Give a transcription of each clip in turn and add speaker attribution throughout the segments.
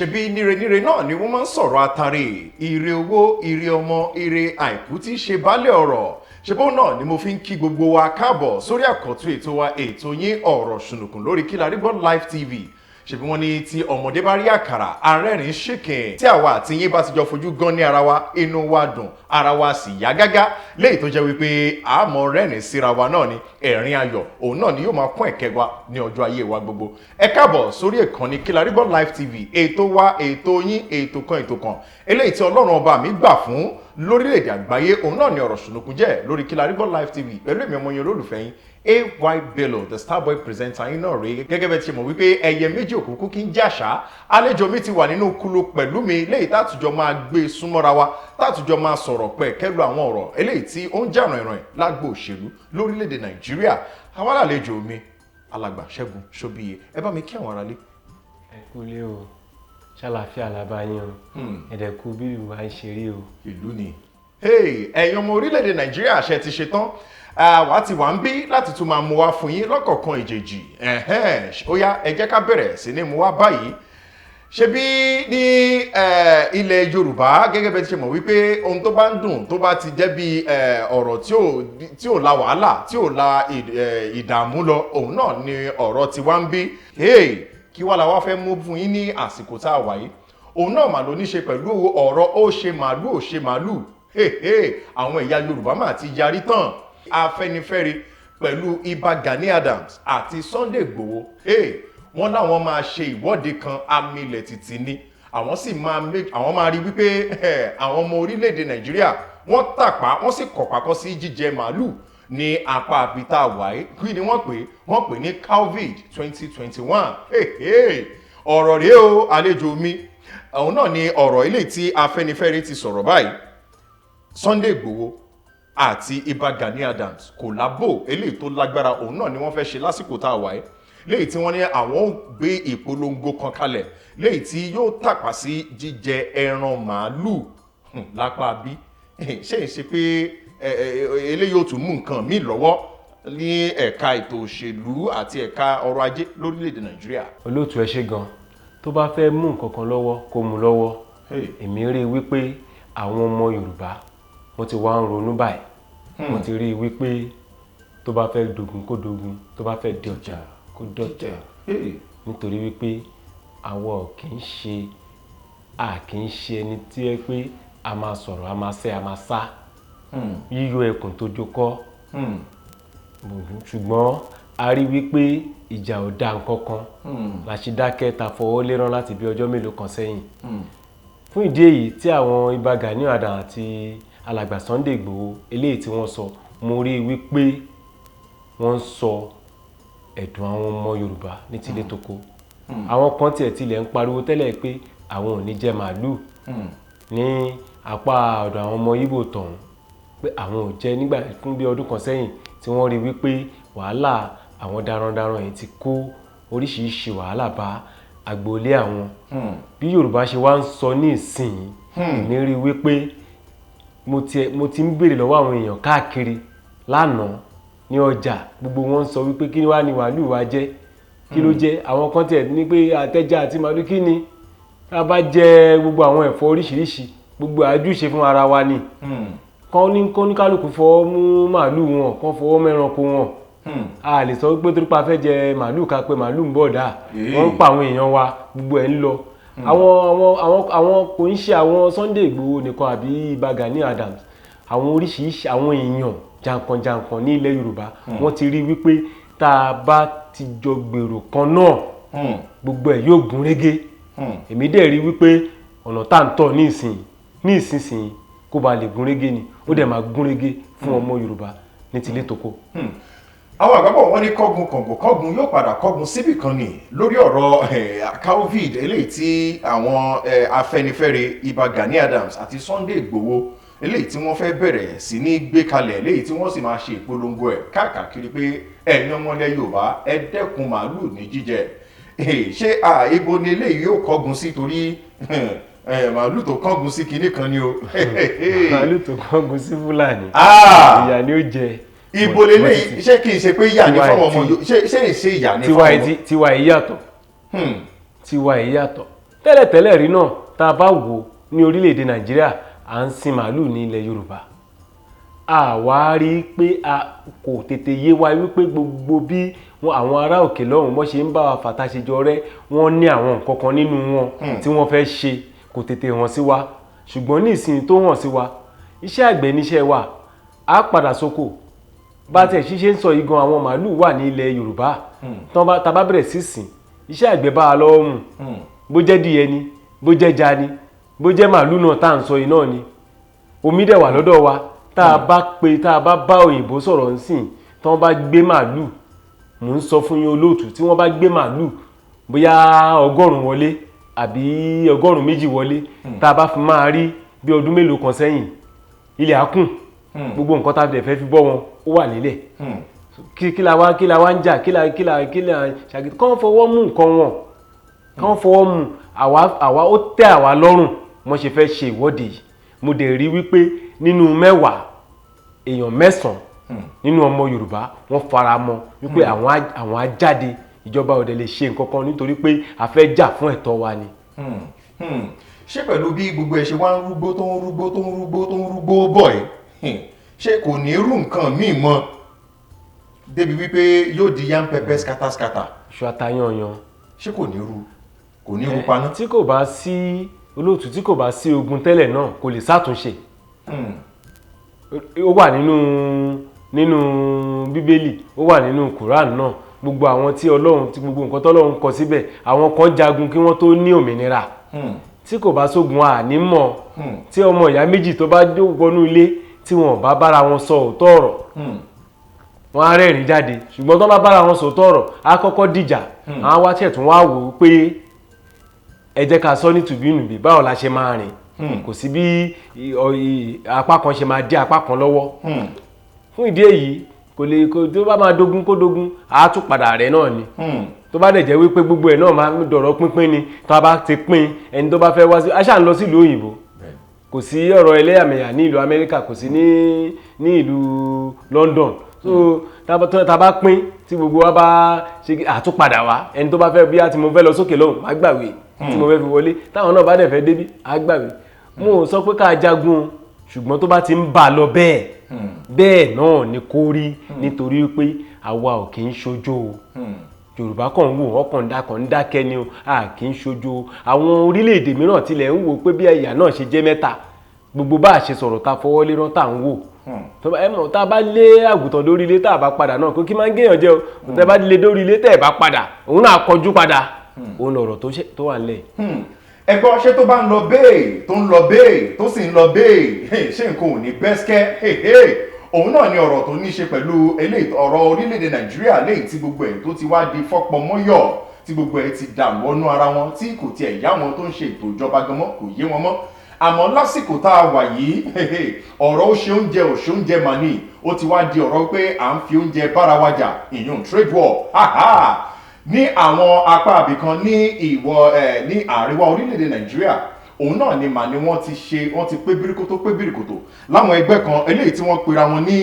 Speaker 1: ṣebí níre náà ni wọ́n máa ń sọ̀rọ̀ àtàrí ire owó ire ọmọ ire àìkú tí ṣe baálé ọ̀rọ̀ ṣebó náà ni mo fi ń kí gbogbo wa káàbọ̀ sórí àkọ́tún ètò wa ètò yín ọ̀rọ̀ ṣùnùkùn lórí Kí La Rí Gbọ́ Live TV. ṣebí wọ́n ní tí ọmọdé bá rí àkàrà arẹ́rìn ṣìkìn tí àwa àti yín bá ti jọ fojú gan ní ara wa inú wa dùn ara wa sì yá gágá léyìí tó jẹ́ wípé àmọ́ rẹ́rìn síra wa náà ni ẹ̀rín ayọ̀ òun náà ni yóò máa kún ẹ̀kẹ́ wa ní ọjọ́ ayé wa gbogbo. ẹ káàbọ̀ sórí ìkànnì Kí La Rí Gbọ́ Live TV ètò wa ètò yín ètò kan eléyìí tí Ọlọ́run ọba mi gbà fún lórílẹ̀-èdè àgbáyé òun náà ni ọ̀rọ̀ ṣùnùkùn jẹ́ lórí Kí La Rí Gbọ́ Live TV pẹ̀lú èmi ọmọ yẹn olólùfẹ́ yín AY Bello the Starboy presenter yín náà rèé gẹ́gẹ́ bẹ́ẹ̀ tí mo wípé ẹyẹ méjì òkùnkùn kí ń jàṣà àlejò mi ti wà nínú kúlù pẹ̀lú mi léyìí tátùjọ máa gbé súnmọ́ra wa tátùjọ máa sọ̀rọ̀ pẹ̀ kẹ́lu àwọn ọ̀rọ̀ eléyìí tí ó ń jà ràn-ìràn lágbo òṣèlú lórílẹ̀‐èdè Nàìjíríà àwọn àlejò mi alàgbà Ṣẹ́gun Ṣóbíyé ẹ bá mi kí àwọn aráalé.
Speaker 2: ẹ kúlé o ṣàlàáfíà làbáyé o ẹ̀dẹ̀kú bí ìwà ń ṣeré o.
Speaker 1: ìlú ni ẹ̀yin ọmọ orílẹ̀‐èdè Nàìjíríà ṣe ti ṣe tán wà ti wà ń bí láti tún máa mú wá fún yín lọ́kọ̀ọ̀kan ìjèjì ó yá ẹ jẹ́ ká bẹ̀rẹ̀ sí ní mú wá báyìí. ṣebí ní ilẹ̀ Yorùbá gẹ́gẹ́ bẹ́ẹ̀ ti ṣe mọ̀ wípé ohun tó bá ń dùn tó bá ti jẹ́ bí ọ̀rọ̀ tí ò la wàhálà tí ò la ìdààmú lọ òun náà ni ọ̀rọ̀ ti wá ń bí kí wá la wá fẹ́ mú fún yín ní àsìkò tá a wà yìí òun náà mà ló ní ṣe pẹ̀lú ọ̀rọ̀ ó ṣe màálù ò ṣe màálù àwọn ẹ̀yà Yorùbá mà ti yarí tán Afẹ́nifẹ́re pẹ̀lú Ìbà Gani Adams àti Sunday Igboho wọ́n láwọn máa ṣe ìwọ́de kan amílẹ̀ títí ní àwọn sì máa rí wípé àwọn ọmọ orílẹ̀-èdè Nàìjíríà wọ́n tàpá wọ́n sì kọ̀pákọ́ sí jíjẹ màálù ní apá àbítà wáyé kí ni wọ́n pè ní COVID 2021 ọ̀rọ̀ rèé o àlejò mi òun náà ni ọ̀rọ̀ ilé tí Afẹ́nifẹ́re ti sọ̀rọ̀ báyìí Sunday Igboho àti Ìbà Gani Adams kòlábò eléyìí tó lágbára òun náà ni wọ́n fẹ́ ṣe lásìkò tá a wà yìí léyìí tí wọ́n ní àwọn ò gbé ìpolongo kan kalẹ̀ léyìí tí yóò tàpá sí jíjẹ ẹran màálù lápá bí ṣé ń ṣe pé eléyìí ò tún mú nǹkan míì lọ́wọ́ ní ẹ̀ka ètò òṣèlú àti ẹ̀ka ọrọ̀ ajé lórílẹ̀‐èdè Nàìjíríà.
Speaker 2: olóòtú ẹ ṣé gan tó bá fẹ́ mú nǹkan kan lọ́wọ́ kó mú lọ́wọ́ èmi rí i wípé àwọn ọmọ Yorùbá wọ́n ti wá ń ronú báyìí wọ́n ti rí i wípé tó bá fẹ́ dogun kó dogun tó bá fẹ́ dọ̀jà kó dọ̀jà nítorí wípé àwọn kì í ṣe ẹni tí ẹ pé a máa sọ̀rọ̀ a máa sẹ́ a máa sá yíyọ ẹkùn tó jókọ́ ṣùgbọ́n a rí wípé ìjà ò dá nǹkan kan la ṣe dákẹ́ ta fọwọ́ lérán láti bí ọjọ́ mélòó kan sẹ́yìn fún ìdí èyí tí àwọn Ìbà Gani Adams àti alàgbà Sunday Igboho eléyìí tí wọ́n sọ mo rí wípé wọ́n sọ ẹ̀dùn àwọn ọmọ Yorùbá ní tilé toko àwọn kan tilẹ̀ ń pariwo tẹ́lẹ̀ pé àwọn ò ní jẹ màálù ní apá ọ̀dọ̀ àwọn ọmọ Ìgbò tọ̀hún pé àwọn ò jẹ nígbà fún bí ọdún kan sẹ́yìn tí wọ́n rí wípé wàhálà àwọn darandaran yìí ti kó oríṣiríṣi wàhálà bá agboolé àwọn bí Yorùbá ṣe wá ń sọ ní ìsìn ní rí wípé mo ti ń béèrè lọ́wọ́ àwọn èèyàn káàkiri lánàá ní ọjà gbogbo wọn sọ wípé kí wá ní màálù wa jẹ́ kí ló jẹ́ àwọn kan tiẹ̀ ní pé àtẹ́já àti màálù kí ni tá bá jẹ gbogbo àwọn ẹ̀fọ́ oríṣiríṣi gbogbo àjúṣe fún ara wa ni kán ní kálukú fọwọ́ mú màálù wọn kán fọwọ́ mẹ́ranko wọn a lè sọ wípé torí pa fẹ́ jẹ màálù ká pé màálù ń bọ̀ dà wọ́n ń pa àwọn èèyàn wa gbogbo ẹ̀ ń lọ àwọn kò ń ṣe àwọn Sunday Igboho nìkan àbí Ìbà Gani Adams àwọn oríṣiríṣi àwọn èèyàn jankan ní ilẹ̀ Yorùbá wọ́n ti rí wípé tá a bá ti jọ gbèrò kan náà gbogbo ẹ̀ yóò gún régé èmi dẹ̀ rí wípé ọ̀nà tá à ń tọ̀ ní ìsinsìnyí kó ba lè gún régé ni ó dẹ̀ máa gún régé fún ọmọ Yorùbá ní tilé toko.
Speaker 1: àwọn àgbàbọ̀ wọn ní kọ́gun yóò padà kọ́gun síbì kan ni lórí ọ̀rọ̀ COVID eléyìí tí àwọn Afẹ́nifẹ́re Ìbà Gani Adams àti Sunday Igboho eléyìí tí wọ́n fẹ́ bẹ̀rẹ̀ sí ní gbé kalẹ̀ eléyìí tí wọ́n sì máa ṣe ìpolongo ẹ̀ káàkiri pé ẹ̀yin ọmọlẹ̀ Yorùbá ẹ dẹ́kun màálù ní jíjẹ ṣé ibo ni eléyìí yóò kọ́gun sí torí màálù tó kọ́gun sí kinní kan ni o.
Speaker 2: màálù tó kọ́gun sí Fúlàní ìyà ni ó jẹ.
Speaker 1: ibo lélẹ́yìí ṣé kì í ṣe pé ìyà ní fọwọ́ ọmọ ṣé ìṣe ìyà ní fọwọ́ ọmọ.
Speaker 2: tiwa yìí yàtọ̀ tiwa yìí yàtọ̀ tẹ́lẹ̀tẹ́lẹ̀ rí náà tá a bá wò ní orílẹ̀-èdè Nàìjíríà à ń sin màálù ní ilẹ̀ Yorùbá àwa rí pé a kò tètè yé wa wípé gbogbo bí àwọn ará òkè lọ́hùn bọ́ ṣe ń bá wa fàtàṣejọ rẹ́ wọ́n ní àwọn nǹkan kan nínú wọn tí wọ́n fẹ́ ṣe kò tètè hàn sí wa ṣùgbọ́n ní ìsìn tó hàn sí wa iṣẹ́ àgbẹ̀ níṣẹ́ wa á padà sóko bá tẹ̀ ṣíṣe ń sọ igan àwọn màálù wà ní ilẹ̀ Yorùbá tá bá bẹ̀rẹ̀ sí sìn iṣẹ́ àgbẹ̀ bá a lọ́wọ́ mu bó jẹ́ díẹ̀ ni bó jẹ́ ja ni bó jẹ́ màálù náà tá à ń sọ yìí náà ni omi dẹ̀ wà lọ́dọ̀ wa tá a bá bá òyìnbó sọ̀rọ̀ ń sìn tí wọ́n bá gbé màálù mò ń sọ fún yín olóòtú tí wọ́n bá gbé màálù bóyá 100 wọlé àbí 100 wọlé tá a bá fi máa rí bí ọdún mélòó kan sẹ́yìn ilẹ̀ á kùn gbogbo nǹkan tá a fẹ́ fi bọ́ wọn ó wà nílẹ̀ kí la wá ń jà kí la ṣàgídí kán fọwọ́ mú nǹkan wọn kán fọwọ́ mú àwa ó tẹ́ àwa lọ́rùn wọ́n ṣe fẹ́ ṣe ìwọ́de yìí mo dẹ̀ rí wípé nínú 10 èèyàn 9 nínú ọmọ Yorùbá wọ́n fara mọ́ wípé àwọn á jáde ìjọba ò dẹ̀ lè ṣe nǹkan kan nítorí pé a fẹ́ jà fún ẹ̀tọ́ wa ni.
Speaker 1: ṣé pẹ̀lú bí gbogbo ẹ̀ ṣe wá ń rúgbó tó ń rúgbó bọ̀ ẹ́ ṣé kò ní rú nǹkan míì mọ́ débi wípé yóò di yam pẹpẹ skátàskátà.
Speaker 2: iṣu atayanyan.
Speaker 1: ṣé kò ní rú paná.
Speaker 2: tí kò bá sí olóòtú tí kò bá sí ogun tẹ́lẹ̀ náà kò lè ṣàtúnṣe. ó wà nínú Bíbélì ó wà nínú Quran náà gbogbo àwọn tí gbogbo nǹkan tọ́lọ́run kọ síbẹ̀ àwọn kan jagun kí wọ́n tó ní òmìnira tí kò bá sógun àní mọ̀ tí ọmọ ìyá méjì tó bá wọnú ilé tí wọn bá bára wọn sọ òótọ́ ọ̀rọ̀ wọn á rẹ́rìn jáde ṣùgbọ́n tó bá bára wọn sọ òótọ́ ọ̀rọ̀ á kọ́kọ́ dìjà àwọn wá tẹ̀tún wá wò ó pé ẹ jẹ́ ká sọ ní tùbínùbí báwo la ṣe máa rìn kò sí bí apá kan ṣe máa dí apá kan lọ́wọ́ fún ìdí èyí tó bá máa dógún kó dógún á tún padà rẹ̀ náà ni tó bá dẹ̀ jẹ́ wípé gbogbo ẹ̀ náà máa ń dọ̀rọ̀ pínpín ni tó bá ti pín ẹni tó bá fẹ́ wá sí aṣáà ń lọ sílùú òyìnbó kò sí ọ̀rọ̀ ẹlẹ́yàmẹ̀yà ní ìlú Amẹ́ríkà kò sí ní ìlú London so tá bá pín tí gbogbo wa bá ṣe àtúpadà wá ẹni tó bá fẹ́ bí a ti mo fẹ́ lọ sókè lọ́hùn má gbàwé tí mo fẹ́ fi wọlé táwọn náà bá dẹ̀ fẹ́ débí á gbàwé mo sọ pé ká jagun ṣùgbọ́n tó bá ti ń bà lọ bẹ́ẹ̀ náà ni kó rí nítorí pé àwa ò kì í ṣojo o Yorùbá kàn ń wò ọkàn ń dákẹ́ ni o a kì í ṣojo àwọn orílẹ̀-èdè mìíràn tilẹ̀ ń wò pé bí ẹ̀yà náà ṣe jẹ́ mẹ́ta gbogbo bá a ṣe sọ̀rọ̀ ta fọwọ́ lé rán tá à ń wò tá a bá lé àgùntàn lórí ilé tá a bá padà náà kó kí máa ń géèyàn jẹ́ o tá a bá lé lórí ilé tẹ́ ẹ̀ bá padà òun náà kọjú padà òun lọ̀rọ̀ tó wà nílẹ̀.
Speaker 1: ẹ̀gbọ́n ṣé tó bá ń lọ bẹ́ẹ̀ tó ń lọ bẹ́ẹ̀ tó sì ń lọ bẹ́ẹ̀ ṣé nǹkan ò ní bẹ́sikẹ́ òun náà ni ọ̀rọ̀ tó ní ṣe pẹ̀lú ọ̀rọ̀ orílẹ̀-èdè Nàìjíríà léyìí tí gbogbo ẹ̀ tó ti wá di fọ́pọ̀ mọ́yọ̀ tí gbogbo ẹ̀ ti dà wọnú ara wọn tí kò tiẹ̀ yá wọn tó ń ṣe ètò ìjọba gan mọ́ kò yé wọn mọ́ àmọ́ lásìkò tá a wà yìí ọ̀rọ̀ ó ṣe oúnjẹ mà ní ó ti wá di ọ̀rọ̀ pé à ń fi oúnjẹ bára wa jà ìyún trade war ní àwọn apá àbìkan ní àríwá orílẹ̀-èdè Nàìjíríà òun náà ni mà ní wọ́n ti pé bíríkótó láwọn ẹgbẹ́ kan eléyìí tí wọ́n pera wọn ní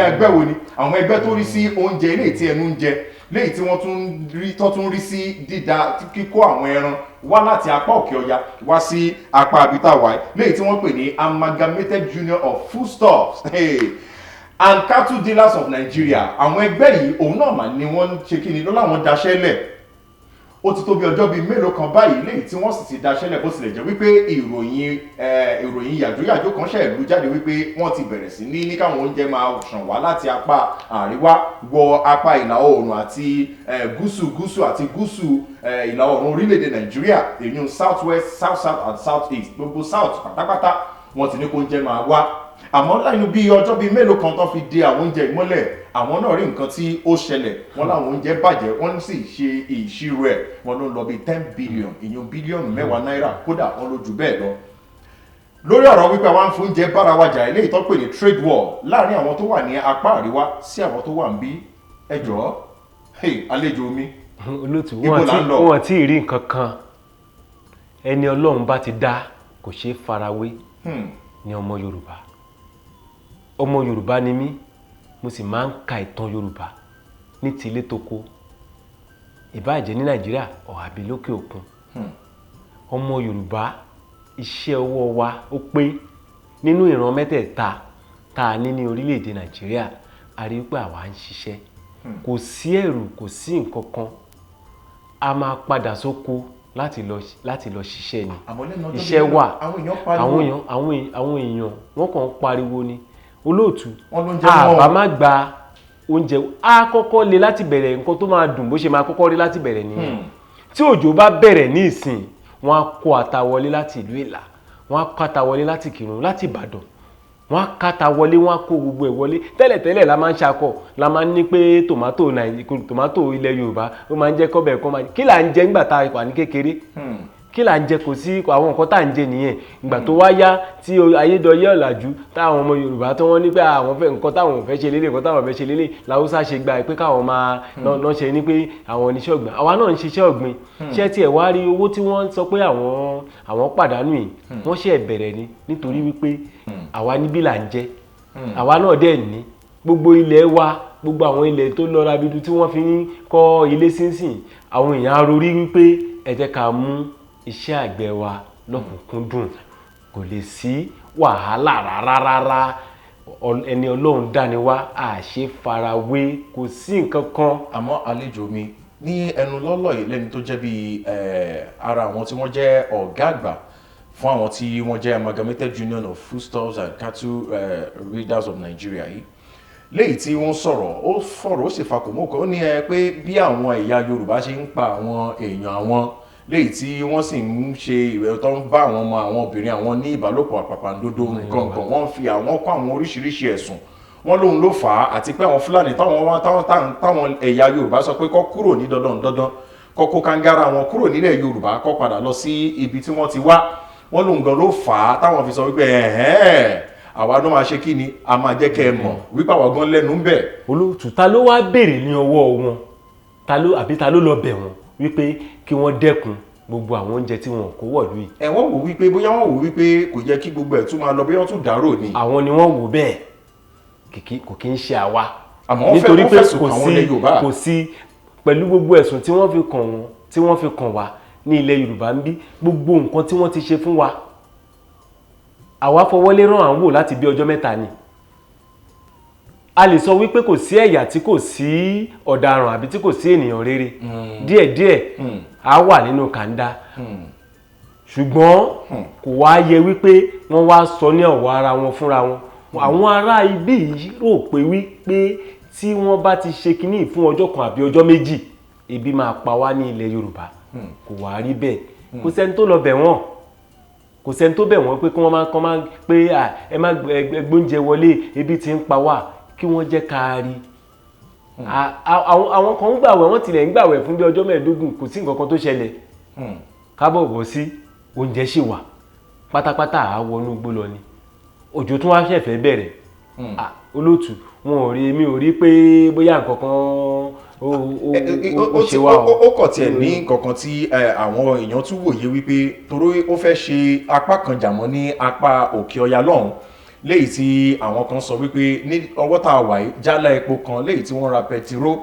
Speaker 1: ẹgbẹ́ wo ni àwọn ẹgbẹ́ tó rí sí oúnjẹ eléyìí tí ẹnu ń jẹ léyìí tí wọ́n tún rí sí dídá kíkó àwọn ẹran wá láti apá òkè ọya wá sí apá abitawa léyìí tí wọ́n pè ní Amalgamated Union of Foodstuffs and Cattle Dealers of Nigeria àwọn ẹgbẹ́ yìí òun náà mà ní wọ́n ṣe kí ni lọ́la wọn daṣẹ́ lẹ̀ ó ti tó bí ọjọ́ bíi mélòó kan báyìí léyìí tí wọ́n sì ti daṣẹ́lẹ̀ bó tilẹ̀ jẹ́ wípé ìròyìn yàjóyàjó kan ṣẹ̀ lù jáde wípé wọ́n ti bẹ̀rẹ̀ sí ní káwọn oúnjẹ máa ṣàn wá láti apá àríwá wọ apá ìlà oòrùn àti gúúsù àti gúúsù ìlà oòrùn orílẹ̀-èdè Nàìjíríà èyí south west south south and south east gbogbo south pátápátá wọ́n ti ní kó oúnjẹ máa wá àmọ́ láìnú bí ọjọ́ bíi mélòó kan tó fi de àwọn oúnjẹ ìmọ́lẹ̀ àwọn náà rí nǹkan tí ó ṣẹlẹ̀ wọ́n láwọn oúnjẹ bàjẹ́ wọ́n sì ṣe ìṣirò ẹ̀ wọ́n ló ń lọ bíi 10 billion ìyẹn bílíọ̀nù 10 náírà kódà wọ́n ló jù bẹ́ẹ̀ lọ. lórí ọ̀rọ̀ wípé àwọn fún oúnjẹ bára wa jà eléyìí tó pè ní trade war láàrin àwọn tó wà ní apá àríwá sí àwọn tó wà ń bí ẹ jọ̀ọ́ àlejò mi
Speaker 2: olóòtú wọn àti ìrí nǹkan kan ẹni Ọlọ́run bá ti dá kò ṣeé farawé ní ọmọ Yorùbá ọmọ Yorùbá ni mí mo sì máa ń ka ìtàn Yorùbá ní tilé toko ìbáàjẹ́ ní Nàìjíríà ọ̀hàbí lókè òkun ọmọ Yorùbá iṣẹ́ ọwọ́ wa ó pé nínú ìran mẹ́tẹ̀ẹ̀ta tá a ní orílẹ̀-èdè Nàìjíríà a rí pé àwa ń ṣiṣẹ́ kò sí ẹ̀rù kò sí nǹkan kan a máa padà sóko láti lọ ṣiṣẹ́ ni iṣẹ́ wà àwọn èèyàn wọ́n kàn ń pariwo ni olóòtú àbá má gba oúnjẹ á kọ́kọ́ le láti bẹ̀rẹ̀ nǹkan tó máa dùn bó ṣe máa kọ́kọ́ rí láti bẹ̀rẹ̀ nìyẹn tí òjò bá bẹ̀rẹ̀ ní ìsìn wọ́n á kó ata wọlé láti ìlú Ìlá wọ́n á kó ata wọlé láti Ìkìrun láti Ìbàdàn wọ́n á káta wọlé wọ́n á kó gbogbo ẹ̀ wọlé tẹ́lẹ̀tẹ́lẹ̀ la máa ń ṣakọ̀ la máa ń ní pé tòmátò ilẹ̀ Yorùbá ó máa ń jẹ́ kọ́bẹ̀ kan máa kí là ń jẹ nígbà tá a wà ní kékeré kí là ń jẹ kò sí àwọn nǹkan tá à ń jẹ nìyẹn ìgbà tó wá yá tí ayédọyé ọ̀làjú táwọn ọmọ Yorùbá tó wọ́n ní pé àwọn fẹ́ nǹkan táwọn fẹ́ ṣe lélẹ̀ nǹkan táwọn fẹ́ ṣe lélẹ̀ làwùsá ṣe gba pé káwọn máa náà ṣe ní pé àwọn oníṣẹ́ ọ̀gbìn àwa náà ń ṣiṣẹ́ ọ̀gbìn ṣé tiẹ̀ wá rí owó tí wọ́n sọ pé àwọn pàdánù yìí wọ́n ṣe bẹ̀rẹ̀ ni nítorí wípé àwa níbí là ń jẹ àwa náà dẹ̀ ní gbogbo ilẹ̀ wa gbogbo àwọn ilẹ̀ tó lọ rabidu tí wọ́n fi ń kọ́ ilé sínsìn àwọn èèyàn arorí wípé ẹ jẹ́ ká mú iṣẹ́ àgbẹ̀ wa lọ́kùnkúndùn kò lè sí wàhálà rárá ẹni Ọlọ́run dá ni wá àṣẹ farawé kò sí nǹkan kan.
Speaker 1: àmọ́ àlejò mi ní ẹnu lọ́lọ́ yìí lẹ́ni tó jẹ́ bí ara àwọn tí wọ́n jẹ́ ọ̀gá àgbà fún àwọn tí wọ́n jẹ́ Amalgamated Union of Foodstuffs and Cattle Breeders of Nigeria yìí léyìí tí wọ́n sọ̀rọ̀ ó sì fakòmọ́kọ́ ó ní pé bí àwọn ẹ̀yà Yorùbá ṣe ń pa àwọn èèyàn àwọn léyìí tí wọ́n sì ń ṣe ìwẹ̀ tó ń bá àwọn ọmọ àwọn obìnrin àwọn ní ìbálòpọ̀ àpàpàǹdodo nǹkan wọ́n fi àwọn kọ́ àwọn oríṣiríṣi ẹ̀sùn wọ́n lóhun ló fà á àti pé àwọn Fúlàní táwọn ẹ̀yà Yorùbá sọ pé kó kúrò ní dandan kó kó kangara wọn kúrò nílẹ̀ Yorùbá kó padà lọ sí ibi tí wọ́n ti wá wọ́n lóhun gan ló fà á táwọn fi sọ wípé àwa náà máa ṣe kí ni a máa jẹ́ kẹ́ ẹ mọ̀ wípé àwa gan lẹ́nu ń bẹ̀.
Speaker 2: olóòtú ta ló wá béèrè ní ọwọ́ wọn ta ló lọ bẹ̀ wọ́n wípé kí wọ́n dẹ́kun gbogbo àwọn oúnjẹ tí wọn kó wọ̀lú yìí.
Speaker 1: wọ́n wò wípé bóyá wọ́n wò wípé kò yẹ kí gbogbo ẹ̀ tún máa lọ bóyá wọ́n tún dárò ni.
Speaker 2: àwọn ni wọ́n wò bẹ́ẹ̀ kò kí ń ṣe àwa.
Speaker 1: àmọ́ wọ́n fẹ̀sùn kàn wọ́n ilẹ̀ Yorùbá.
Speaker 2: kò sí pẹ̀lú gbogbo ẹ̀sùn tí wọ́n fi kàn wá ní ilẹ̀ Yorùbá ń bí gbogbo nǹkan tí wọ́n ti ṣe fún wa àwa fọwọ́lé rán à ń wò láti bí ọjọ́ mẹ́ta ni. a lè sọ wípé kò sí ẹ̀yà tí kò sí ọ̀daràn àbí tí kò sí ènìyàn rere díẹ̀díẹ̀ á wà nínú kàńdá ṣùgbọ́n kò wá yẹ wípé wọ́n wá sọ ní ọ̀wọ́ ara wọn fúnra wọn àwọn ará ibí yìí rò pé wípé tí wọ́n bá ti ṣe kinní fún ọjọ́ kan àbí ọjọ́ méjì ebi máa pa wá ní ilẹ̀ Yorùbá kò wá rí bẹ́ẹ̀ kò sẹ́ni tó lọ bẹ̀ wọ́n kò sẹ́ni tó bẹ̀ wọ́n pé kí wọ́n máa pé ẹ má gbóúnjẹ wọlé ebi ti ń pa wá kí wọ́n jẹ́ ká rí àwọn kan ń gbàwẹ̀ wọ́n tilẹ̀ ń gbàwẹ̀ fún bí ọjọ́ mẹ́ẹ̀ẹ́dógún kò sí nǹkan kan tó ṣẹlẹ̀ kábọ̀ bọ̀ sí oúnjẹ ṣì wà pátápátá àwọnú gbó lọ ni òjò tún wá ṣẹ̀fẹ̀ bẹ̀rẹ̀ olóòtú mi ò rí pé bóyá nǹkan kan ó ṣe wá o.
Speaker 1: ó kọ̀ tiẹ̀ ní nǹkan tí àwọn èèyàn tún wòye wípé torí ó fẹ́ ṣe apá kan jàmọ́ ní apá òkè ọya lọ́hùn léyìí tí àwọn kan sọ wípé ní ọwọ́ tá a wà yìí jálá epo kan léyìí tí wọ́n ra pẹtiró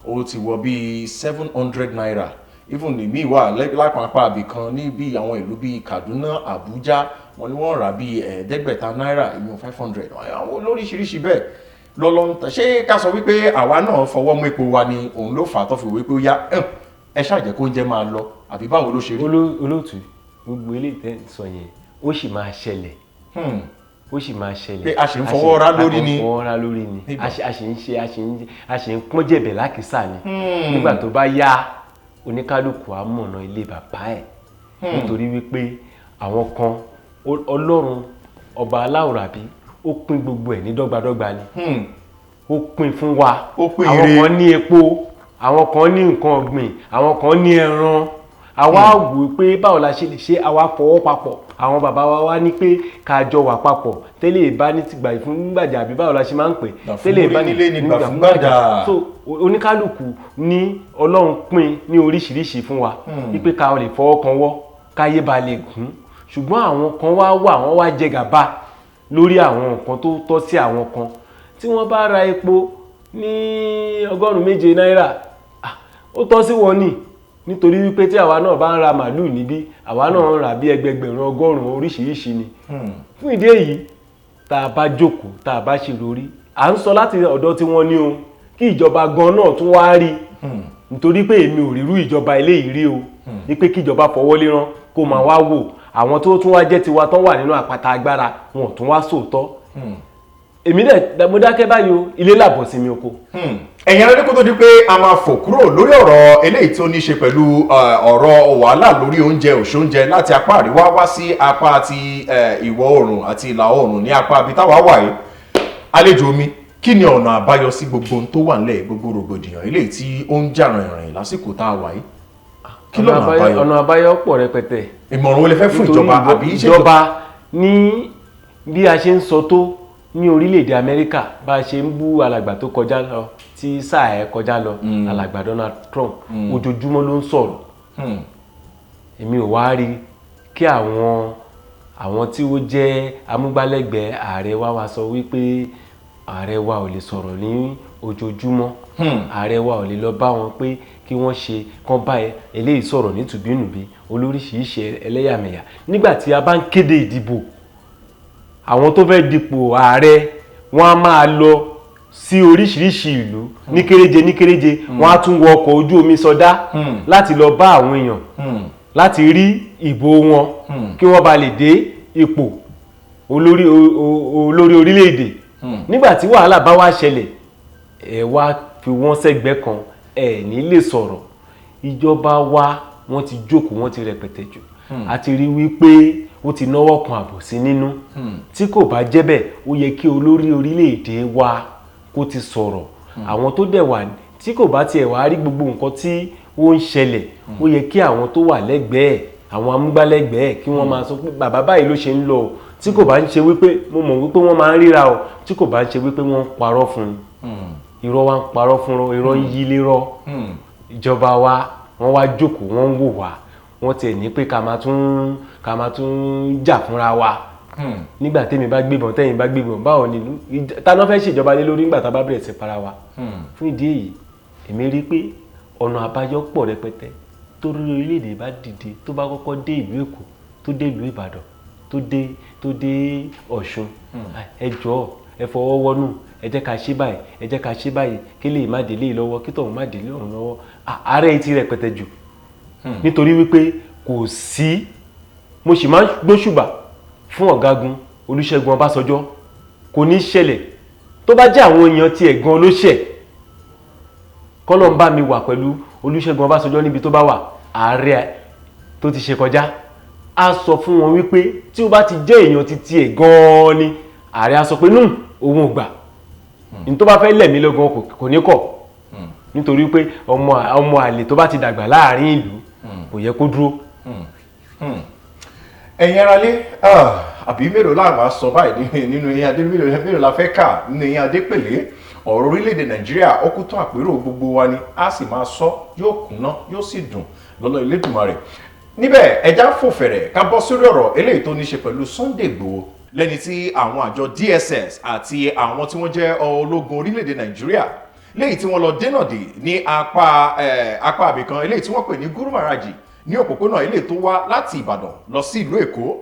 Speaker 1: ó ti wọ bíi 700 naira even ní míì wà lápapá àbí kan ní bí àwọn ìlú bíi Kaduna Abuja wọ́n ní wọ́n rà bíi ẹ̀ẹ́dẹ́gbẹ̀ta náírà ìyún 500 àwọn lóríṣiríṣi bẹ́ẹ̀ lọ́lọ́ ṣé ká sọ wípé àwa náà fọwọ́ mú epo wa ni òun ló fà á tó fi wípé ó yá ẹ ṣàjẹ́ kó oúnjẹ máa lọ àbí báwo ló ṣe rí.
Speaker 2: olóòtú gbogbo eléyìí tẹ́ sọ yẹn ó sì máa ṣẹlẹ̀ ó sì máa ṣẹlẹ̀
Speaker 1: pé a ṣe ń fọwọ́ ra lórí ni
Speaker 2: a ṣe ń pọ́n jẹ̀bẹ̀ lákìsà ni nígbà tó bá yá oníkálukú á mọ̀nà ilé bàbá ẹ̀ nítorí wípé àwọn kan Ọlọ́run ọba aláwòrábí ó pín gbogbo ẹ̀ ní dọ́gbadọ́gba ni ó pín fún wa àwọn kan ní epo àwọn kan ní nǹkan ọ̀gbìn àwọn kan ní ẹran àwa wò pé báwo la ṣe lè ṣe àwa fọwọ́ papọ̀ àwọn bàbá wa wá ní pé ká jọ wà papọ̀ tẹ́lẹ̀ ìbá ní ti gbà fún gbàjà àbí báwo la ṣe máa ń pè
Speaker 1: tẹ́lẹ̀ ìbá nílé ní gbà fún gbàjà.
Speaker 2: so oníkálukú ní Ọlọ́run pín ní oríṣiríṣi fún wa wípé ká lè fọwọ́ kan wọ́ káyé ba lè gùn ṣùgbọ́n àwọn kan wá wà wọ́n wá jẹ gàba lórí àwọn nǹkan tó tọ́ sí àwọn kan tí wọ́n bá ra epo ní 107 náírà ó tọ́ sí wọn ni nítorí wípé tí àwa náà bá ń ra màálù níbí àwa náà ń rà bí ẹgbẹgbẹ̀rún ọgọ́rùn-ún oríṣiríṣi ni fún ìdí èyí tá a bá jókòó tá a bá ṣe lórí à ń sọ láti ọ̀dọ̀ tí wọ́n ní o kí ìjọba gan náà tún wá rí nítorí pé èmi ò rírú ìjọba eléyìí rí o ní pé kí ìjọba fọwọ́ lérán kó máa wá wò àwọn tó tún wá jẹ́ tiwa tán wà nínú àpáta agbára wọn ò tún wá sòótọ́ èmi dẹ̀ mo dákẹ́ báyìí o ilé làbọ̀ sí mi oko.
Speaker 1: ẹ̀yin ará kó tó di pé a máa fò kúrò lórí ọ̀rọ̀ eléyìí tó ní ṣe pẹ̀lú ọ̀rọ̀ wàhálà lórí oúnjẹ òṣóúnjẹ láti apá àríwá wá sí apá ti ìwọ̀ oòrùn àti ìlà oòrùn ní apá ibi táwa wà yìí àlejò mi kí ni ọ̀nà àbáyọ sí gbogbo ohun tó wà nílẹ̀ gbogbo rògbòdìyàn eléyìí tí ó ń jà rìnrìn lásìkò tá a wà yìí kí lọ́nà àbáyọ?
Speaker 2: ọ̀nà àbáyọ pọ̀ rẹpẹtẹ.
Speaker 1: ìmọ̀ràn wo lẹ fẹ́ fún ìjọba àbí
Speaker 2: ìjọba ní bí a ṣe ń sọ tó ní orílẹ̀-èdè Amẹ́ríkà bá a ṣe ń bú alàgbà tó kọjá lọ tí sáà ẹ̀ kọjá lọ alàgbà Donald Trump ojoojúmọ́ ló ń sọ̀rọ̀ èmi ò wá rí kí àwọn tí ó jẹ́ amúgbálẹ́gbẹ̀ẹ́ ààrẹ wa sọ wípé ààrẹ wa ò lè sọ̀rọ̀ ní ojoojúmọ́ ààrẹ wa ò lè lọ bá wọn pé kí wọ́n ṣe kán bá eléyìí sọ̀rọ̀ ní tùbínùbí olóríṣiríṣi ẹlẹ́yàmẹ̀yà nígbà tí a bá ń kéde ìdìbò àwọn tó fẹ́ dipò ààrẹ wọ́n á máa lọ sí oríṣiríṣi ìlú ní kéréje wọ́n á tún wọ ọkọ̀ ojú omi sọdá láti lọ bá àwọn èèyàn láti rí ìbò wọn kí wọ́n bá lè dé ipò olórí orílẹ̀-èdè nígbà tí wàhálà bá wá ṣẹlẹ̀ ẹ wá fi wọ́n sẹ́gbẹ́ kan ẹ ní lè sọ̀rọ̀ ìjọba wa wọ́n ti jókòó wọ́n ti rẹpẹtẹ jù a ti rí wípé ó ti náwó kan àbòsí nínú tí kò bá jẹ́ bẹ́ẹ̀ ó yẹ kí olórí orílẹ̀-èdè wa kó ti sọ̀rọ̀ àwọn tó dẹ̀ wà tí kò bá tiẹ̀ wá rí gbogbo nǹkan tí ó ń ṣẹlẹ̀ ó yẹ kí àwọn tó wà lẹ́gbẹ̀ẹ́ àwọn amúgbálẹ́gbẹ̀ẹ́ kí wọ́n máa sọ pé bàbá báyìí ló ṣe ń lọ tí kò bá ń ṣe wípé mo mọ̀ wípé wọ́n máa ń ríra o tí kò bá ń ṣe wípé wọ́n ń parọ́ fún irọ́ wa ń parọ́ fún irọ́ ń yí lérọ́ ìjọba wa wọ́n wá jókòó wọ́n ń wò wá wọ́n tiẹ̀ ní pé ká máa tún jà fúnra wa nígbà tẹ́mi bá gbébọn tẹ́yìn bá gbébọn báwo ni táná fẹ́ ṣèjọba lé lórí nígbà tá a bá bẹ̀rẹ̀ sí para wa fún ìdí èyí èmi rí pé ọ̀nà àbáyọ pọ̀ rẹpẹtẹ torí orílẹ̀-èdè bá dìde tó bá kọ́kọ́ dé ìlú Èkó tó dé ìlú Ìbàdàn tó dé Ọ̀ṣun ẹ jọ̀ọ́ ẹ fọwọ́ wọnú ẹ jẹ́ ká ṣe báyìí ẹ jẹ́ ká ṣe báyìí kí lè má délé lọ́wọ́ kí tọ̀hún má délé ọ̀hún lọ́wọ́ ààrẹ ti rẹpẹtẹ jù nítorí wípé kò sí mo sì máa ń gbóṣùbà fún ọ̀gágun Olúṣẹ́gun Ọbásanjọ́ kò ní ṣẹlẹ̀ tó bá jẹ́ àwọn èèyàn tiẹ̀ gan ló ṣẹ̀ kọ́lọ́ ń bá mi wà pẹ̀lú Olúṣẹ́gun Ọbásanjọ́ níbi tó bá wà ààrẹ tó ti ṣe kọjá a sọ fún wọn wípé tí ó bá ti jẹ́ èèyàn ti tiẹ̀ gan ni ààrẹ a sọ pé nù òun ò gbà ní tó bá fẹ́ lẹ̀mí lọ́gán kò ní kọ̀ nítorí pé ọmọ àlè tó bá ti dàgbà láàrin ìlú kò yẹ kó dúró.
Speaker 1: ẹ̀yin aráalé àbí mélòó láwọn sọ báyìí nínú eyín adé mélòó la fẹ́ kà nínú eyín adé pèlé ọ̀rọ̀ orílẹ̀-èdè Nàìjíríà ó kú tó àpérò gbogbo wa ni a sì máa sọ yóò kúnná yóò sì dùn lọ́lọ́ Elédùmarè níbẹ̀ ẹja fòfẹ̀rẹ̀ ká bọ́ sórí ọ̀rọ̀ eléyìí tó ní ṣe pẹ̀lú Sunday Igboho lẹ́ni tí àwọn àjọ DSS àti àwọn tí wọ́n jẹ́ ológun orílẹ̀-èdè Nàìjíríà léyìí tí wọ́n lọ dènà dè ní apá àbìkan eléyìí tí wọ́n pè ní Guru Maraji ní òpópónà eléyìí tó wá láti Ìbàdàn lọ sí ìlú Èkó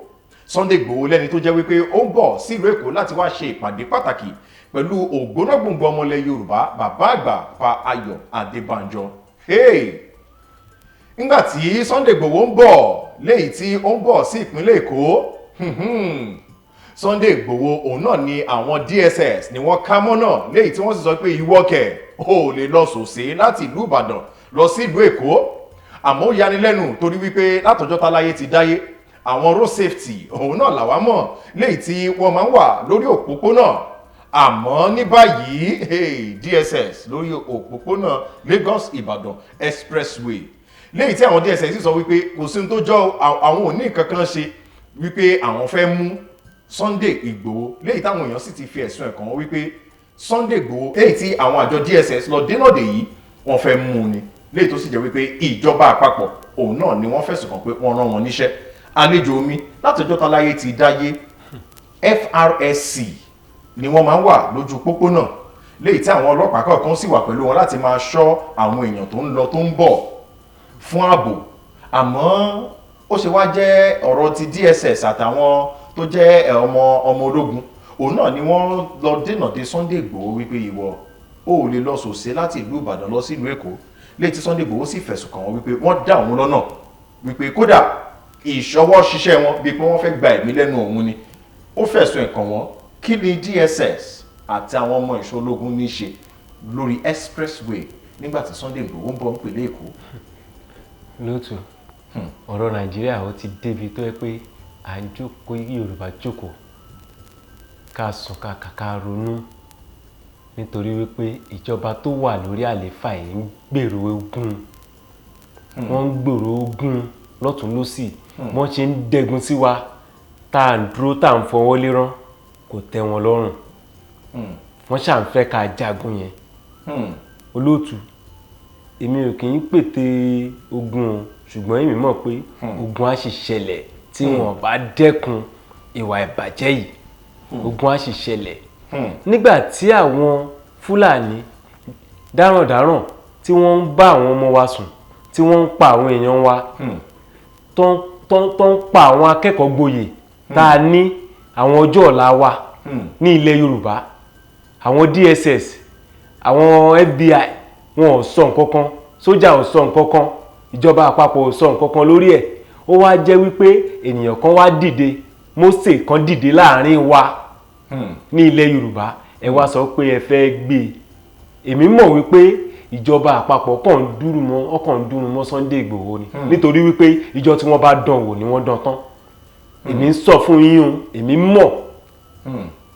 Speaker 1: Sunday Igboho lẹ́ni tó jẹ́ wípé ó ń bọ̀ sí ìlú Èkó láti wá ṣe ìpàdé pàtàkì pẹ̀lú ògbónágbòǹgbò ọmọlẹ̀ Yorùbá bàbá àgbà Pa Ayọ̀ Adébánjọ. Nígbà tí Sunday Igboho ń bọ̀ léyìí tí ó ń bọ̀ sí ìpínlẹ̀ Èkó Sunday Igboho òun náà ni àwọn DSS ni wọ́n ká mọ́nà léyìí tí wọ́n sì sọ pé ìwọ́kẹ̀ ò lè lọ sòsé láti ìlú Ìbàdàn lọ sí ìlú Èkó àmọ́ ó yanilẹ́nu torí wípé látọjọ́ táláyé ti dáyé àwọn road safety òun náà làwa mọ̀ léyìí tí wọ́n máa ń wà lórí òpópónà àmọ́ ní báyìí DSS lórí òpópónà Lagos Ìbàdàn expressway léyìí tí àwọn DSS sọ wípé kò sí tó jọ àwọn ò ní nǹkan kan ṣe wípé àwọn fẹ́ mú Sunday Igboho léyìí táwọn èèyàn sì ti fi ẹ̀sùn ẹ̀ kàn wọ́n wípé Sunday Igboho léyìí tí àwọn àjọ DSS lọ dènà dè yìí wọ́n fẹ́ mú ni léyìí tó sì jẹ́ wípé ìjọba àpapọ̀ òun náà ni wọ́n fẹ̀sùn kàn pé wọ́n rán wọn níṣẹ́ àlejò mi látọjọ́ táláyé ti dáyé FRSC ni wọ́n máa ń wà lójú pópónà léyìí tí àwọn ọlọ́pàá kọ̀ọ̀kan sì wà pẹ̀lú wọn láti máa ṣọ́ àwọn èèyàn tó ń lọ tó ń bọ̀ fún ààbò àmọ́ ó ṣe wá jẹ́ ọ̀rọ̀ ti DSS àtàwọn tó jẹ́ ọmọ ológun òun náà ni wọ́n lọ dènà de Sunday Igboho wípé ìwọ ó lè lọ sòsé láti ìlú Ìbàdàn lọ sí ìlú Èkó léyìí tí Sunday Igboho sì fẹ̀sùn kàn wọ́n wípé wọ́n dá òun lọ́nà wípé kódà ìṣọwọ́ ṣiṣẹ́ wọn bíi pé wọ́n fẹ́ gba ẹ̀mí lẹ́nu òun ni ó fẹ̀sùn ẹ̀kàn wọn kí ni DSS àti àwọn ọmọ ìṣọ́ ológun ní ṣe lórí expressway nígbà tí Sunday Igboho ń bọ̀ ń pèlè Èkó.
Speaker 2: lóòtú ọ̀rọ̀ Nàìjíríà ó ti débi tó yẹ pé à ń jókòó Yorùbá jókòó ká sùn ká ronú nítorí wípé ìjọba tó wà lórí àlééfà yìí ń gbèrò ogun wọ́n ń gbèrò ogun lọ́tún lọ́sì wọ́n ṣe ń dẹ́gun sí wa tá à ń dúró tá à ń fọwọ́ lérán kò tẹ́ wọn lọ́rùn wọ́n ṣà ń fẹ́ ká jagun yẹn olóòtú èmi ò kì í pète ogun o ṣùgbọ́n èmi mọ̀ pé ogun á sì ṣẹlẹ̀ tí wọ́n bá dẹ́kun ìwà ìbàjẹ́ yìí ogun á sì ṣẹlẹ̀ nígbà tí àwọn Fúlàní dáràndáràn tí wọ́n ń bá àwọn ọmọ wa sùn tí wọ́n ń pa àwọn èèyàn wa tó ń pa àwọn akẹ́kọ̀ọ́ gboyè tá a ní àwọn ọjọ́ ọ̀la wa ní ilẹ̀ Yorùbá àwọn DSS àwọn FBI wọn ò sọ nǹkan kan sójà ò sọ nǹkan kan ìjọba àpapọ̀ ò sọ nǹkan kan lórí ẹ̀ ó wá jẹ́ wípé ènìyàn kan wá dìde Mósè kan dìde láàrin wa ní ilẹ̀ Yorùbá ẹ wá sọ pé ẹ fẹ́ gbé èmi mọ̀ wípé ìjọba àpapọ̀ kàn ń dúró mọ́ Sunday Igboho ni nítorí wípé ìjọ tí wọ́n bá dán wò ni wọ́n dán tán èmi ń sọ fún yín o èmi mọ̀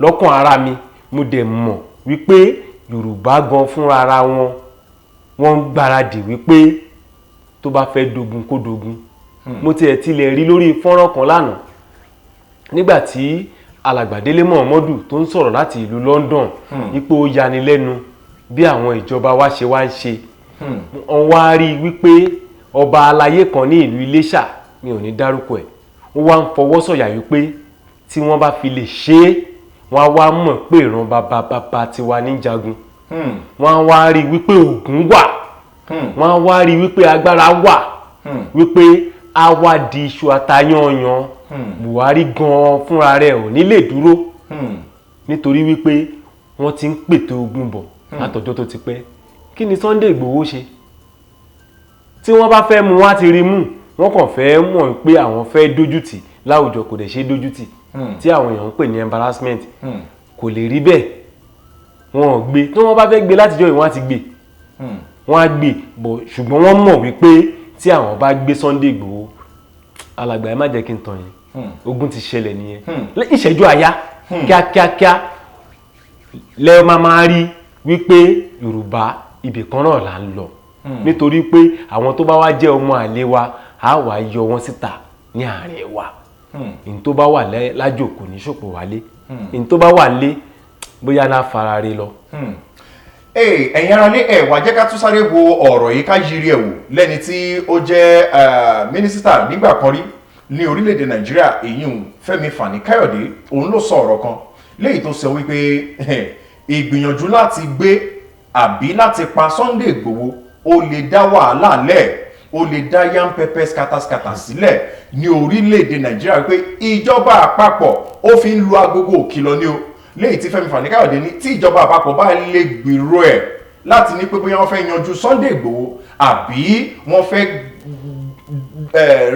Speaker 2: lọ́kàn ara mi mo dẹ̀ mọ̀ wípé Yorùbá gan fúnra ara wọn wọ́n ń gbáradì wípé tó bá fẹ́ dogun kó dogun mo tiẹ̀ tilẹ̀ rí lórí fọ́nrán kan lánàá nígbà tí alàgbà Délé Mọ̀mọ́dù tó ń sọ̀rọ̀ láti ìlú London ipò yanilẹ́nu bí àwọn ìjọba wa ṣe wá ń ṣe wọ́n wá rí wípé ọba aláyé kan ní ìlú Iléṣà mi ò ní dárúkọ ẹ̀ ó wá ń fọwọ́ sọ̀yà wípé tí wọ́n bá fi lè ṣe é wọ́n á wá mọ̀ pé ìran bàbá tiwa ní jagun wọ́n á wá rí wípé ògùn wà wọ́n á wá rí wípé agbára wà wípé a wá di iṣu atayanyan Buhari gan fúnra rẹ̀ ò ní lè dúró nítorí wípé wọ́n ti ń pètò ogun bọ̀ látọjọ́ tó ti pẹ́ kí ni Sunday Igboho ṣe tí wọ́n bá fẹ́ mú wá ti rí mú wọ́n kàn fẹ́ mọ̀ pé àwọn fẹ́ dójútì láwùjọ kò dẹ̀ ṣe dójútì tí àwọn èèyàn ń pè ní embarrassment kò lè rí bẹ́ẹ̀ wọn ò gbé tí wọ́n bá fẹ́ gbé látijọ́ yìí wọ́n á ti gbé wọ́n á gbé bọ̀ ṣùgbọ́n wọ́n mọ̀ wípé tí àwọn bá gbé Sunday Igboho alàgbà ẹ má jẹ́ kí n tàn yín ogun ti ṣẹlẹ̀ nìyẹn ìṣẹ́jú àyá kíákíákíá lẹ́ẹ̀ máa rí wípé Yorùbá ibì kan náà là ń lọ nítorí pé àwọn tó bá wá jẹ́ ọmọ àlè wa á wá yọ wọn síta ní àárín wa ní tó bá wà lájò kò ní ṣòpò wálé ní tó bá wà lé bóyá náà fara rí lọ.
Speaker 1: ẹ̀yin ará lé ẹ̀ wá jẹ́ ká tún sáré wo ọ̀rọ̀ yìí ká yiri ẹ̀ wò lẹ́ni tí ó jẹ́ mínísítà nígbà kan rí ní orílẹ̀-èdè Nàìjíríà èyí Fẹ́mi Fani-Káyọ̀dé òun ló sọ ọ̀rọ̀ kan léyìí tó sọ wípé ìgbìyànjú láti gbé àbí láti pa Sunday Igboho ó lè dá wàhálà lẹ̀ ó lè dá yam pepper skataskata sílẹ̀ ní orílẹ̀-èdè Nàìjíríà pé ìjọba àpapọ̀ ó fi ń lu agogo òkìlọ̀ ní o léyìí tí Fẹ́mi Fani-Káyọ̀dé ní tí ìjọba àpapọ̀ bá lè gbèrò ẹ̀ láti ní pé bóyá wọ́n fẹ́ yanjú Sunday Igboho àbí wọ́n fẹ́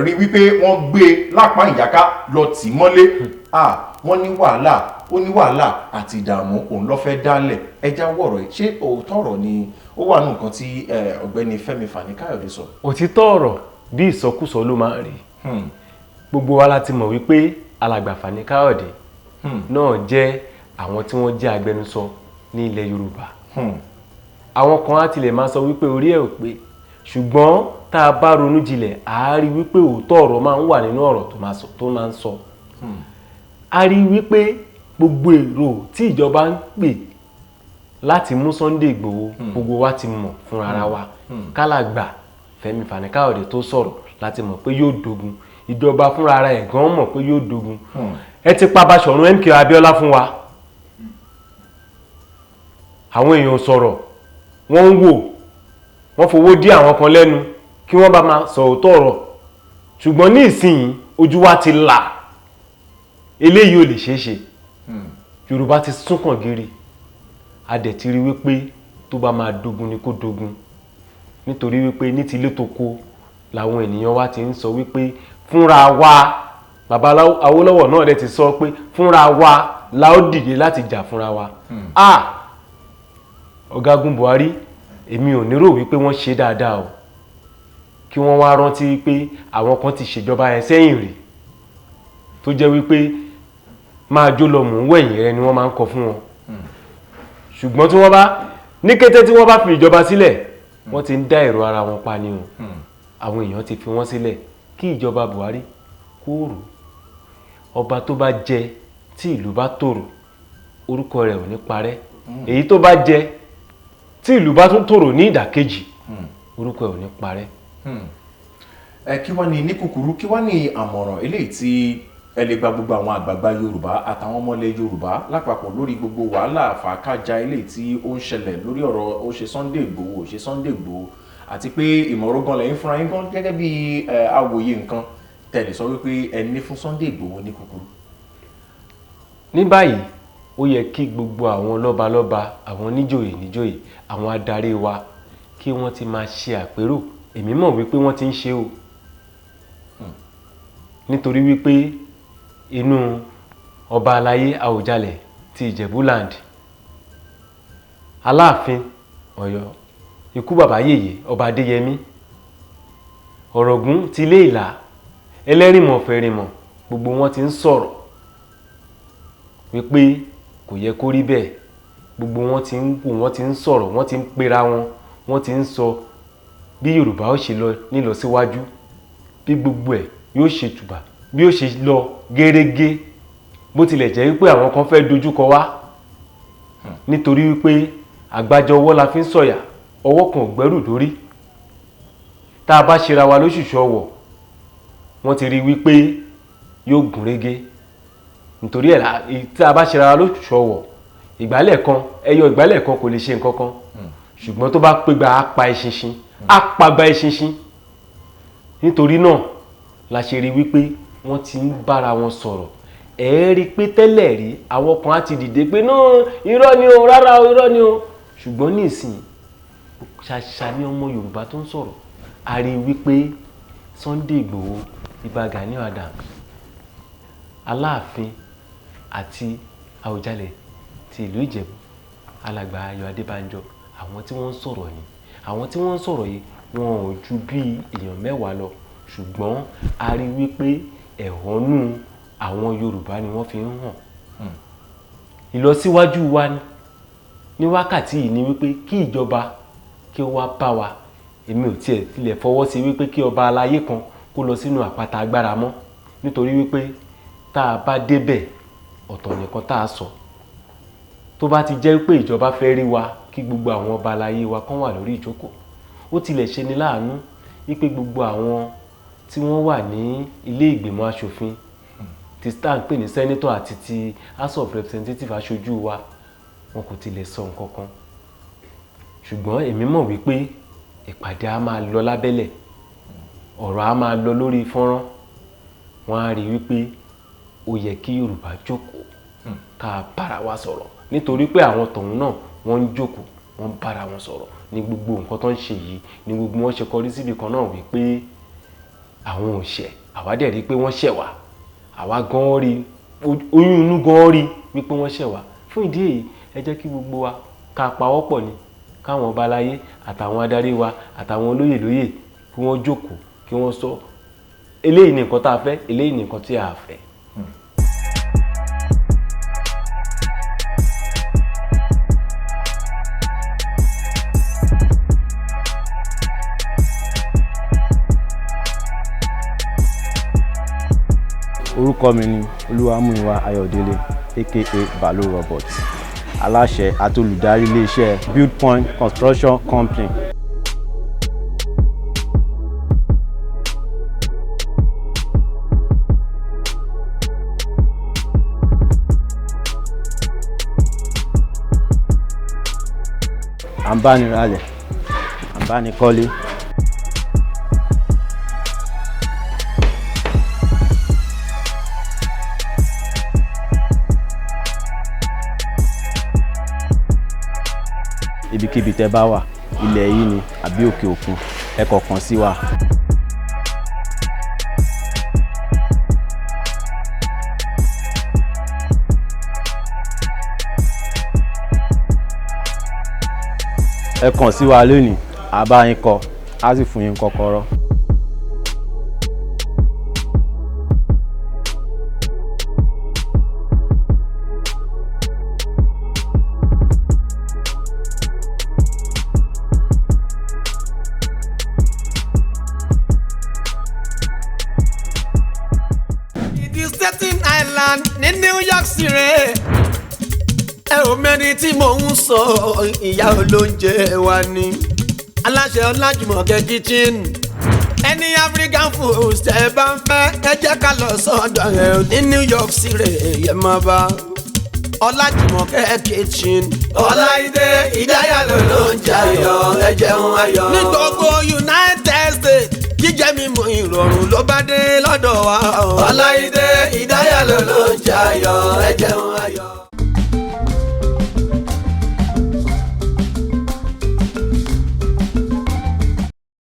Speaker 1: rí wípé wọ́n gbé lápá ìyáká lọ tì mọ́lé wọ́n ní wàhálà ó ní wàhálà àti ìdààmú òun ló fẹ́ dálẹ̀ ẹja wọ̀rọ̀ ẹ̀ ṣé òótọ́ ọ̀rọ̀ ni ó wà ní nǹkan tí ọ̀gbẹ́ni Fẹ́mi Fani-Káyọ̀dé sọ.
Speaker 2: òtítọ́ ọ̀rọ̀ bí ìsọkúsọ ló máa ń rí gbogbo wa láti mọ̀ wípé alàgbà Fani-Káyọ̀dé náà jẹ́ àwọn tí wọ́n jẹ́ agbẹnusọ ní ilẹ̀ Yorùbá àwọn kan á tilẹ̀ máa sọ wípé orí ẹ̀ ò pé ṣùgbọ́n tá a bá ronú jinlẹ̀ a rí wípé òótọ́ ọ̀rọ̀ máa ń wà nínú ọ̀rọ̀ tó máa ń sọ a rí wípé gbogbo èrò tí ìjọba ń pè láti mú Sunday Igboho gbogbo wa ti mọ̀ fún ara wa kálàgbà Fẹ́mi Fani-Káyọ̀dé tó sọ̀rọ̀ láti mọ̀ pé yóò dogun ìjọba fúnra ara ẹ̀ gan mọ̀ pé yóò dogun ẹ ti pa Basọ̀run MK Abíọ́lá fún wa àwọn èèyàn sọ̀rọ̀ wọ́n ń wò wọ́n fowó dí àwọn kan lẹ́nu kí wọ́n bá máa sọ òótọ́ ọ̀rọ̀. Ṣùgbọ́n ní ìsìn ojú wa ti là, eléyìí ò lè ṣeé ṣe. Yorùbá ti súnkàn gírí, a dẹ̀ ti rí wípé tó bá máa dogun ni kó dogun, nítorí wípé ní tilé toko làwọn ènìyàn wa ti ń sọ wípé fúnra wa, bàbá Awólọ́wọ̀ náà dẹ̀ ti sọ pé fúnra wa la ó dìde láti jà fúnra wa. Ọ̀gágun Buhari, èmi ò nírò wípé wọ́n ṣe dáadáa o, kí wọ́n wá rántí pé àwọn kan ti ṣèjọba yẹn sẹ́yìn rí tó jẹ́ wípé máa jó lọ mò ń wẹ̀yìn rẹ ni wọ́n máa ń kọ fún wọn. Ṣùgbọ́n tí wọ́n bá ní kété tí wọ́n bá fi ìjọba sílẹ̀, wọ́n ti ń dá èrò ara wọn pa ni o. Àwọn èèyàn ti fi wọ́n sílẹ̀ kí ìjọba Buhari kó rò. Ọba tó bá jẹ tí ìlú bá tòrò, orúkọ rẹ̀ ò ní parẹ́. Èyí tó bá jẹ tí ìlú bá tún tòrò ní ìdàkejì, orúkọ ẹ̀ ò ní parẹ́.
Speaker 1: Kí wá ní kúkúrú, kí wá ní àmọ̀ràn eléyìí tí ẹ lè gba gbogbo àwọn àgbààgbà Yorùbá àtàwọn ọmọlẹ̀ Yorùbá lápapọ̀ lórí gbogbo wàhálà fàákàjà eléyìí tí ó ń ṣẹlẹ̀ lórí ọ̀rọ̀ ó ṣe Sunday Igboho, ó ṣe Sunday Igboho, àti pé ìmọ̀ràn gan lẹ́yìn fúnra yín gan gẹ́gẹ́ bí awòye nǹkan tẹ̀lé sọ wípé ẹ ní fún Sunday Igboho ní kúkúrú.
Speaker 2: Ní báyìí ó yẹ kí gbogbo àwọn lọ́balọ́ba, àwọn níjòyè, àwọn adarí wa kí wọ́n ti máa ṣe àpérò. Èmi mọ̀ wípé wọ́n ti ń ṣe o, nítorí wípé inú ọba aláyé Àwùjalẹ̀ ti Ìjẹ̀bú-Land, Aláàfin Ọ̀yọ́ ikú bàbá yèyé ọba Adéyẹmí, Ọ̀ràngún ti Ilé Ìlá, Ẹlẹ́rìmọ̀ Fẹ̀rìmọ̀, gbogbo wọn ti ń sọ̀rọ̀ wípé kò yẹ kó rí bẹ́ẹ̀. Gbogbo wọn ti ń wò, wọ́n ti ń sọ̀rọ̀, wọ́n ti ń pera wọn, wọ́n ti ń sọ bí Yorùbá ó ṣe lọ nílọsíwájú, bí gbogbo ẹ̀ yóò ṣe tùbà, bí ó ṣe lọ gẹ́rẹ́gẹ́, bó tilẹ̀ jẹ́ wípé àwọn kan fẹ́ dojúkọ wá, nítorí wípé àgbájọ ọwọ́ la fi ń sọ̀yà, ọwọ́ kan ò gbẹ́rù dórí. Tá a bá ṣera wa lóṣùṣù ọwọ̀, wọ́n ti rí wípé yóò gùn régé. Nítorí ẹ̀ tí a bá ṣera wa lóṣùṣù ọwọ̀, ìgbálẹ̀ kan, ẹyọ ìgbálẹ̀ kan kò lè ṣe nǹkan kan. Ṣùgbọ́n tó bá pégbà á pa eṣinṣin, á pagba eṣinṣin. Nítorí náà la ṣe rí wípé wọ́n ti ń bára wọn sọ̀rọ̀. Ẹ rí pé tẹ́lẹ̀ rí àwọn kan á ti dìde pé náà irọ́ ni o, rárá o, irọ́ ni o. Ṣùgbọ́n ní ìsìn ṣàṣà ní ọmọ Yorùbá tó ń sọ̀rọ̀. A rí wípé Sunday Igboho, Ìbà Gani Adams, Aláàfin àti Àwùjalẹ̀ ti ìlú Ìjẹ̀bú, Alàgbà Ayọ̀ Adébánjọ, àwọn tí wọ́n ń sọ̀rọ̀ ni. Àwọn tí wọ́n ń sọ̀rọ̀ yìí wọn ò ju bí èèyàn 10 lọ. Ṣùgbọ́n a rí wípé ẹ̀hónú àwọn Yorùbá ni wọ́n fi ń hàn. Ìlọsíwájú wa ní wákàtí yìí ni wípé kí ìjọba kí ó wá bá wa. Èmi ò tiẹ̀ tilẹ̀ fọwọ́ sí wípé kí ọba aláyé kan kó lọ sínú àpáta agbára mọ́, nítorí wípé tá a bá débẹ̀ ọ̀tọ̀ nìkan tá a sọ. Tó bá ti jẹ́ pé ìjọba fẹ́ rí wa kí gbogbo àwọn ọba aláyé wa kan wà lórí ìjókòó, ó tilẹ̀ ṣe ni láàánú wípé gbogbo àwọn tí wọ́n wà ní ilé ìgbìmọ̀ aṣòfin ti stand pè ní senator àti ti House of Representatives aṣojú wa, wọn kò tilẹ̀ sọ nǹkan kan. Ṣùgbọ́n èmi mọ̀ wípé ìpàdé á máa lọ lábẹ́lẹ̀, ọ̀rọ̀ á máa lọ lórí fọ́nrán. Wọ́n á rí wípé ó yẹ kí Yorùbá jókòó ká bára wa sọ̀rọ̀, nítorí pé àwọn tọ̀hún náà wọ́n ń jókòó, wọ́n ń bára wọn sọ̀rọ̀ ní gbogbo nǹkan tó ń ṣe yìí. Ní gbogbo wọn ṣe kọrí síbi kan náà wípé àwọn ò ṣẹ̀, àwa dẹ̀ rí pé wọ́n ṣẹ̀ wá, àwa gan rí, oyún inú gan rí wípé wọ́n ṣẹ̀ wá. Fún ìdí èyí ẹ jẹ́ kí gbogbo wa ká pawọ́pọ̀ ni, káwọn ọba aláyé àtàwọn adarí wa àtàwọn olóyè lóyè kí wọ́n jókòó, kí wọ́n sọ eléyìí ni nǹkan tá a fẹ́, eléyìí ni nǹkan tí a fẹ́.
Speaker 3: Orúkọ mi ni Olúwamúyìwá Ayọ̀délé aka Balo Robot, aláṣẹ àti olùdarí iléeṣẹ́ Build Point Construction Company. À ń bá ni ralẹ̀, à ń bá ni kọ́lé. ibikíbi tẹ́ bá wà ilẹ̀ yìí ni àbí òkè òkun ẹ kàn kàn sí wa. ẹ kàn sí wa lónìí a bá yín kọ́ a sì fún yín kọ́kọ́rọ́.
Speaker 4: Staten Island ní New York City ẹ ò mẹ́ni tí mò ń sọ ìyá olóúnjẹ wa ni aláṣẹ Ọlájùmọ̀kẹ́ kitchen ẹni African food tẹ́ bá ń fẹ́ ẹ jẹ́ ká lọ sọ́dọ̀ ẹ̀ ní New York City yẹ máa bá Ọlájùmọ̀kẹ́ kitchen. Ọláìdé Ìdáyàló ló ń jayọ̀ ẹ jẹun ayọ̀. Ní gbogbo United States jíjẹ mímu ìrọ̀rùn ló bá dé lọ́dọ̀ wa. Ọláìdé Ìdáyàló ló ń jayọ̀ ẹ jẹun ayọ̀.